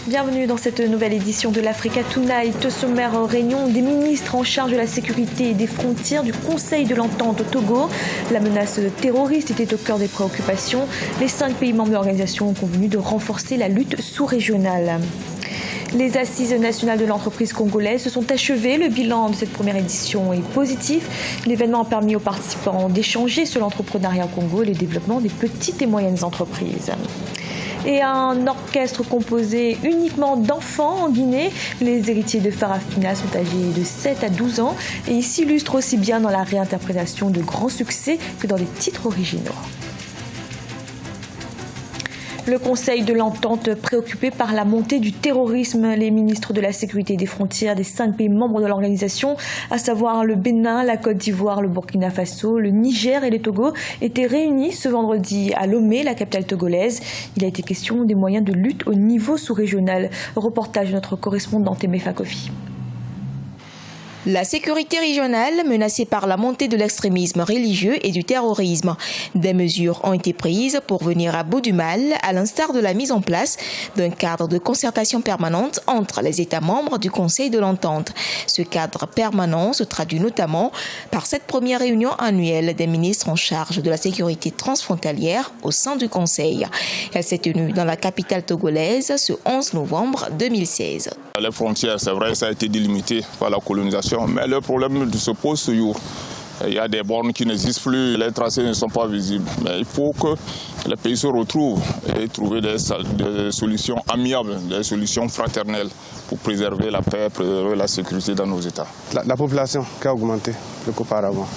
Bienvenue dans cette nouvelle édition de l'Africa Tonight. Sommaire réunion des ministres en charge de la sécurité et des frontières du Conseil de l'Entente au Togo. La menace terroriste était au cœur des préoccupations. Les 5 pays membres de l'organisation ont convenu de renforcer la lutte sous-régionale. Les assises nationales de l'entreprise congolaise se sont achevées. Le bilan de cette première édition est positif. L'événement a permis aux participants d'échanger sur l'entrepreneuriat au Congo et le développement des petites et moyennes entreprises. Et un orchestre composé uniquement d'enfants en Guinée. Les héritiers de Farafina sont âgés de 7 à 12 ans et ils s'illustrent aussi bien dans la réinterprétation de grands succès que dans les titres originaux. Le Conseil de l'Entente préoccupé par la montée du terrorisme, les ministres de la Sécurité et des Frontières des 5 pays membres de l'organisation, à savoir le Bénin, la Côte d'Ivoire, le Burkina Faso, le Niger et le Togo, étaient réunis ce vendredi à Lomé, la capitale togolaise. Il a été question des moyens de lutte au niveau sous-régional. Reportage de notre correspondante Aimé Fakofi. La sécurité régionale menacée par la montée de l'extrémisme religieux et du terrorisme. Des mesures ont été prises pour venir à bout du mal, à l'instar de la mise en place d'un cadre de concertation permanente entre les États membres du Conseil de l'Entente. Ce cadre permanent se traduit notamment par cette première réunion annuelle des ministres en charge de la sécurité transfrontalière au sein du Conseil. Elle s'est tenue dans la capitale togolaise ce 11 novembre 2016. Les frontières, c'est vrai, ça a été délimité par la colonisation. Mais le problème se pose toujours. Il y a des bornes qui n'existent plus, les tracés ne sont pas visibles. Mais il faut que les pays se retrouvent et trouver des solutions amiables, des solutions fraternelles pour préserver la paix, préserver la sécurité dans nos États. La population qui a augmenté auparavant.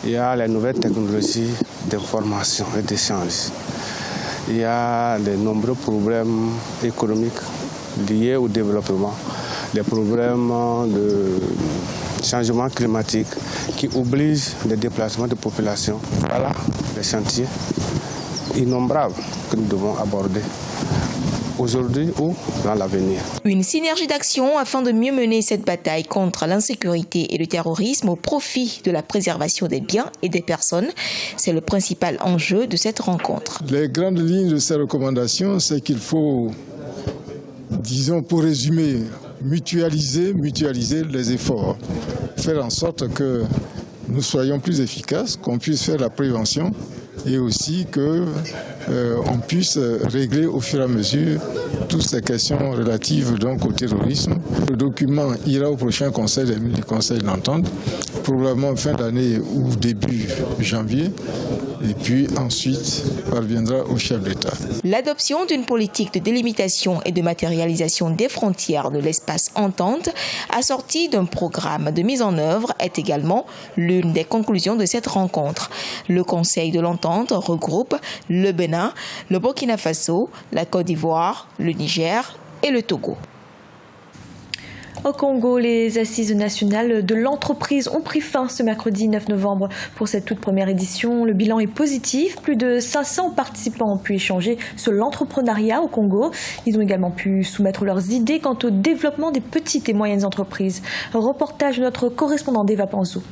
Il y a les nouvelles technologies d'information et d'échange. Il y a de nombreux problèmes économiques liés au développement, des problèmes de changement climatique qui obligent les déplacements de population. Voilà les chantiers innombrables que nous devons aborder aujourd'hui ou dans l'avenir. Une synergie d'action afin de mieux mener cette bataille contre l'insécurité et le terrorisme au profit de la préservation des biens et des personnes. C'est le principal enjeu de cette rencontre. Les grandes lignes de ces recommandations, c'est qu'il faut, disons pour résumer, mutualiser les efforts, faire en sorte que nous soyons plus efficaces, qu'on puisse faire la prévention et aussi qu'on puisse régler au fur et à mesure toutes ces questions relatives donc au terrorisme. Le document ira au prochain conseil de l'Entente, probablement fin d'année ou début janvier. Et puis ensuite parviendra au chef d'État. L'adoption d'une politique de délimitation et de matérialisation des frontières de l'espace Entente, assortie d'un programme de mise en œuvre, est également l'une des conclusions de cette rencontre. Le Conseil de l'Entente regroupe le Bénin, le Burkina Faso, la Côte d'Ivoire, le Niger et le Togo. Au Congo, les assises nationales de l'entreprise ont pris fin ce mercredi 9 novembre pour cette toute première édition. Le bilan est positif. Plus de 500 participants ont pu échanger sur l'entrepreneuriat au Congo. Ils ont également pu soumettre leurs idées quant au développement des petites et moyennes entreprises. Reportage de notre correspondant d'Eva Panzou.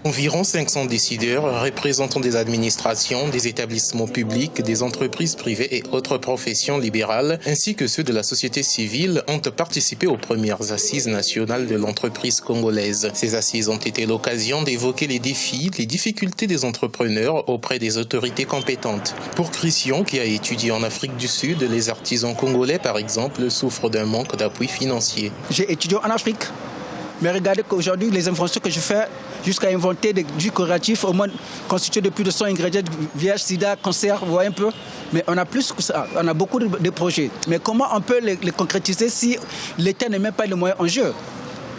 Environ 500 décideurs, représentants des administrations, des établissements publics, des entreprises privées et autres professions libérales, ainsi que ceux de la société civile, ont participé aux premières assises nationales de l'entreprise congolaise. Ces assises ont été l'occasion d'évoquer les défis, les difficultés des entrepreneurs auprès des autorités compétentes. Pour Christian, qui a étudié en Afrique du Sud, les artisans congolais, par exemple, souffrent d'un manque d'appui financier. J'ai étudié en Afrique. Mais regardez qu'aujourd'hui, les inventions que je fais, jusqu'à inventer des jus curatifs, au moins constitués de plus de 100 ingrédients, VIH, sida, cancer, vous voyez un peu. Mais on a plus que ça, on a beaucoup de projets. Mais comment on peut les concrétiser si l'État ne met pas les moyens en jeu?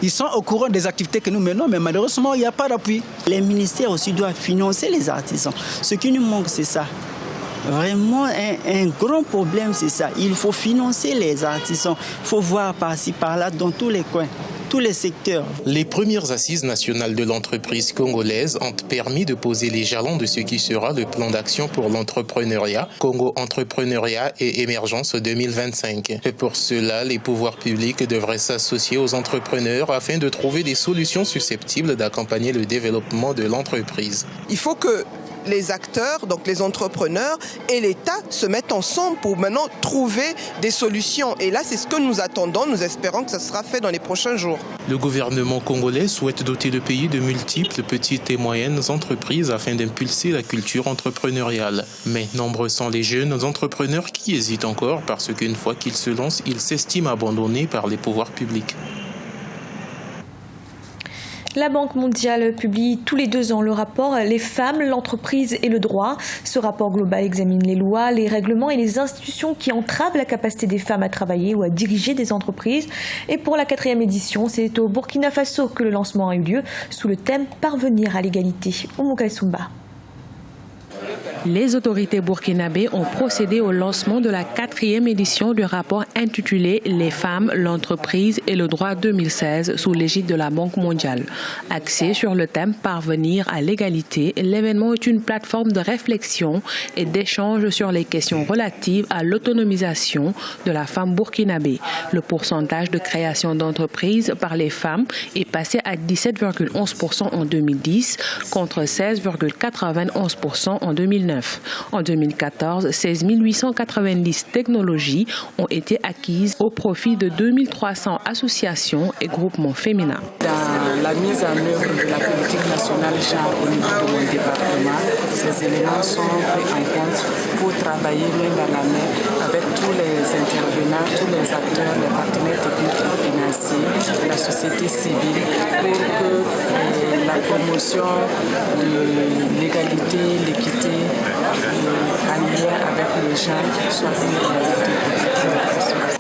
Ils sont au courant des activités que nous menons, mais malheureusement, il n'y a pas d'appui. Les ministères aussi doivent financer les artisans. Ce qui nous manque, c'est ça. Vraiment, un grand problème, c'est ça. Il faut financer les artisans. Il faut voir par-ci, par-là, dans tous les coins. Tous les secteurs. Les premières assises nationales de l'entreprise congolaise ont permis de poser les jalons de ce qui sera le plan d'action pour l'entrepreneuriat, Congo Entrepreneuriat et Émergence 2025. Et pour cela, les pouvoirs publics devraient s'associer aux entrepreneurs afin de trouver des solutions susceptibles d'accompagner le développement de l'entreprise. Il faut que les acteurs, donc les entrepreneurs et l'État se mettent ensemble pour maintenant trouver des solutions. Et là, c'est ce que nous attendons. Nous espérons que ça sera fait dans les prochains jours. Le gouvernement congolais souhaite doter le pays de multiples petites et moyennes entreprises afin d'impulser la culture entrepreneuriale. Mais nombreux sont les jeunes entrepreneurs qui hésitent encore parce qu'une fois qu'ils se lancent, ils s'estiment abandonnés par les pouvoirs publics. La Banque mondiale publie tous les 2 ans le rapport « Les femmes, l'entreprise et le droit ». Ce rapport global examine les lois, les règlements et les institutions qui entravent la capacité des femmes à travailler ou à diriger des entreprises. Et pour la 4e édition, c'est au Burkina Faso que le lancement a eu lieu sous le thème « Parvenir à l'égalité ». Oumou Kalsoumba. Les autorités burkinabées ont procédé au lancement de la 4e édition du rapport intitulé « Les femmes, l'entreprise et le droit 2016 » sous l'égide de la Banque mondiale. Axé sur le thème « Parvenir à l'égalité », l'événement est une plateforme de réflexion et d'échange sur les questions relatives à l'autonomisation de la femme burkinabé. Le pourcentage de création d'entreprises par les femmes est passé à 17,11% en 2010 contre 16,91% en 2009. En 2014, 16 890 technologies ont été acquises au profit de 2300 associations et groupements féminins. Dans la mise en œuvre de la politique nationale genre au niveau de mon département, ces éléments sont pris en compte pour travailler main dans la main avec tous les intervenants, tous les acteurs, les partenaires techniques et financiers, la société civile, pour que la promotion de l'égalité, l'équité, en lien avec les gens soit une réalité.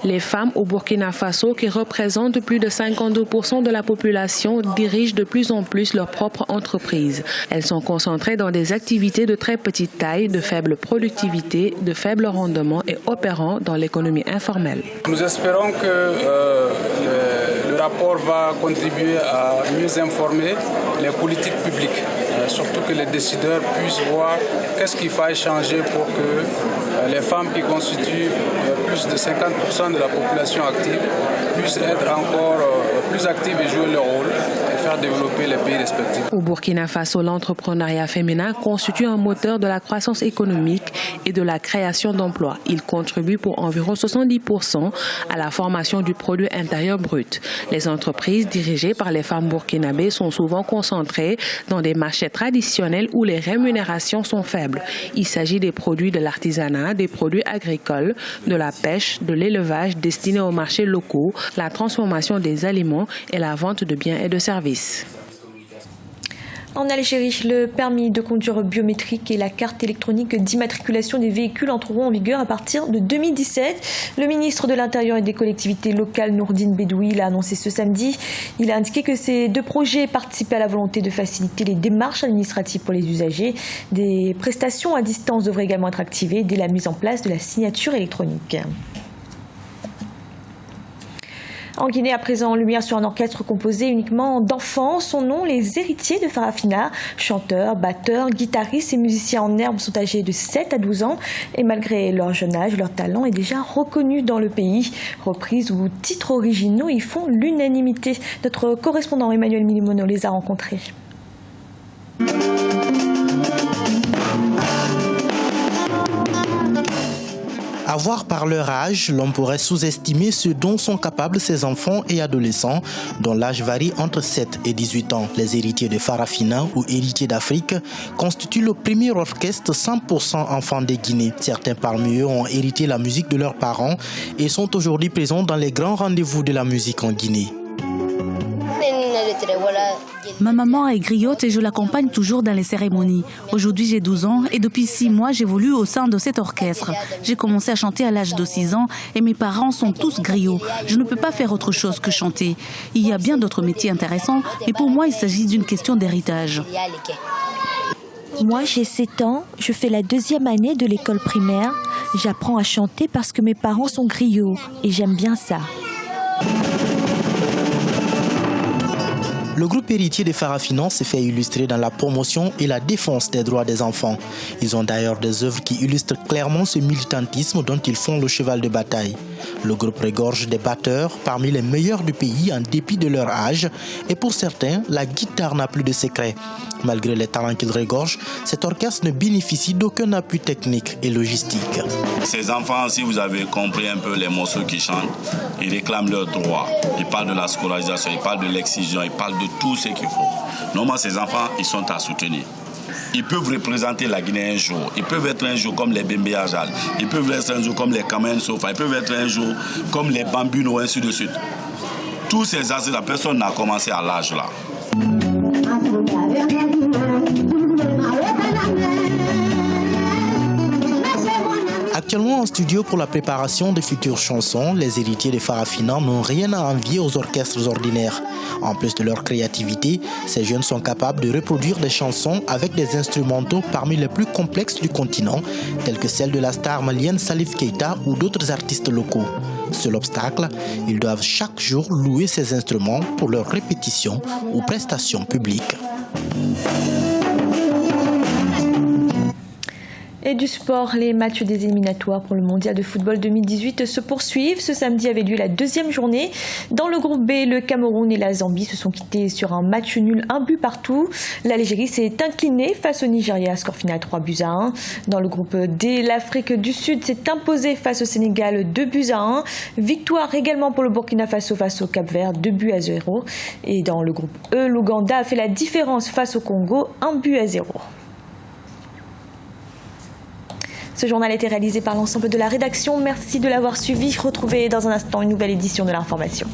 Les femmes au Burkina Faso, qui représentent plus de 52% de la population, dirigent de plus en plus leur propre entreprise. Elles sont concentrées dans des activités de très petite taille, de faible productivité, de faible rendement et opérant dans l'économie informelle. Nous espérons que le rapport va contribuer à mieux informer les politiques publiques, surtout que les décideurs puissent voir qu'est-ce qu'il faut changer pour que les femmes qui constituent plus de 50% de la population active puissent être encore plus actives et jouer leur rôle et faire développer les pays respectifs. Au Burkina Faso, l'entrepreneuriat féminin constitue un moteur de la croissance économique et de la création d'emplois. Il contribue pour environ 70% à la formation du produit intérieur brut. Les entreprises dirigées par les femmes burkinabées sont souvent concentrées dans des marchés traditionnels où les rémunérations sont faibles. Il s'agit des produits de l'artisanat, des produits agricoles, de la pêche, de l'élevage destinés aux marchés locaux, la transformation des aliments et la vente de biens et de services. En Algérie, le permis de conduire biométrique et la carte électronique d'immatriculation des véhicules entreront en vigueur à partir de 2017. Le ministre de l'Intérieur et des collectivités locales, Nourdine Bedoui, l'a annoncé ce samedi. Il a indiqué que ces 2 projets participaient à la volonté de faciliter les démarches administratives pour les usagers. Des prestations à distance devraient également être activées dès la mise en place de la signature électronique. En Guinée, à présent, lumière sur un orchestre composé uniquement d'enfants. Son nom, les héritiers de Farafina. Chanteurs, batteurs, guitaristes et musiciens en herbe sont âgés de 7 à 12 ans. Et malgré leur jeune âge, leur talent est déjà reconnu dans le pays. Reprises ou titres originaux y font l'unanimité. Notre correspondant Emmanuel Milimono les a rencontrés. À voir par leur âge, l'on pourrait sous-estimer ce dont sont capables ces enfants et adolescents, dont l'âge varie entre 7 et 18 ans. Les héritiers de Farafina ou héritiers d'Afrique constituent le premier orchestre 100% enfants des Guinées. Certains parmi eux ont hérité la musique de leurs parents et sont aujourd'hui présents dans les grands rendez-vous de la musique en Guinée. Ma maman est griotte et je l'accompagne toujours dans les cérémonies. Aujourd'hui, j'ai 12 ans et depuis 6 mois, j'évolue au sein de cet orchestre. J'ai commencé à chanter à l'âge de 6 ans et mes parents sont tous griots. Je ne peux pas faire autre chose que chanter. Il y a bien d'autres métiers intéressants, mais pour moi, il s'agit d'une question d'héritage. Moi, j'ai 7 ans, je fais la 2e année de l'école primaire. J'apprends à chanter parce que mes parents sont griots et j'aime bien ça. Le groupe héritier de Farafina s'est fait illustrer dans la promotion et la défense des droits des enfants. Ils ont d'ailleurs des œuvres qui illustrent clairement ce militantisme dont ils font le cheval de bataille. Le groupe regorge des batteurs parmi les meilleurs du pays en dépit de leur âge et pour certains, la guitare n'a plus de secret. Malgré les talents qu'il regorge, cet orchestre ne bénéficie d'aucun appui technique et logistique. Ces enfants, si vous avez compris un peu les morceaux qu'ils chantent, ils réclament leurs droits. Ils parlent de la scolarisation, ils parlent de l'excision, ils parlent de tout ce qu'il faut. Normalement, ces enfants, ils sont à soutenir. Ils peuvent représenter la Guinée un jour. Ils peuvent être un jour comme les Bembe Ajal. Ils peuvent être un jour comme les Kamen Sofa. Ils peuvent être un jour comme les Bambuno, ainsi de suite. Tous ces aspects, la personne n'a commencé à l'âge là. Actuellement en studio pour la préparation de futures chansons, les héritiers de Farafina n'ont rien à envier aux orchestres ordinaires. En plus de leur créativité, ces jeunes sont capables de reproduire des chansons avec des instrumentaux parmi les plus complexes du continent, tels que celle de la star malienne Salif Keita ou d'autres artistes locaux. Seul obstacle, ils doivent chaque jour louer ces instruments pour leurs répétitions ou prestations publiques. Et du sport, les matchs des éliminatoires pour le mondial de football 2018 se poursuivent. Ce samedi avait lieu la deuxième journée. Dans le groupe B, le Cameroun et la Zambie se sont quittés sur un match nul, un but partout. L'Algérie s'est inclinée face au Nigeria, score final 3-1. Dans le groupe D, l'Afrique du Sud s'est imposée face au Sénégal 2-1. Victoire également pour le Burkina Faso face au Cap-Vert, 2-0. Et dans le groupe E, l'Ouganda a fait la différence face au Congo, 1-0. Ce journal a été réalisé par l'ensemble de la rédaction. Merci de l'avoir suivi. Retrouvez dans un instant une nouvelle édition de l'information.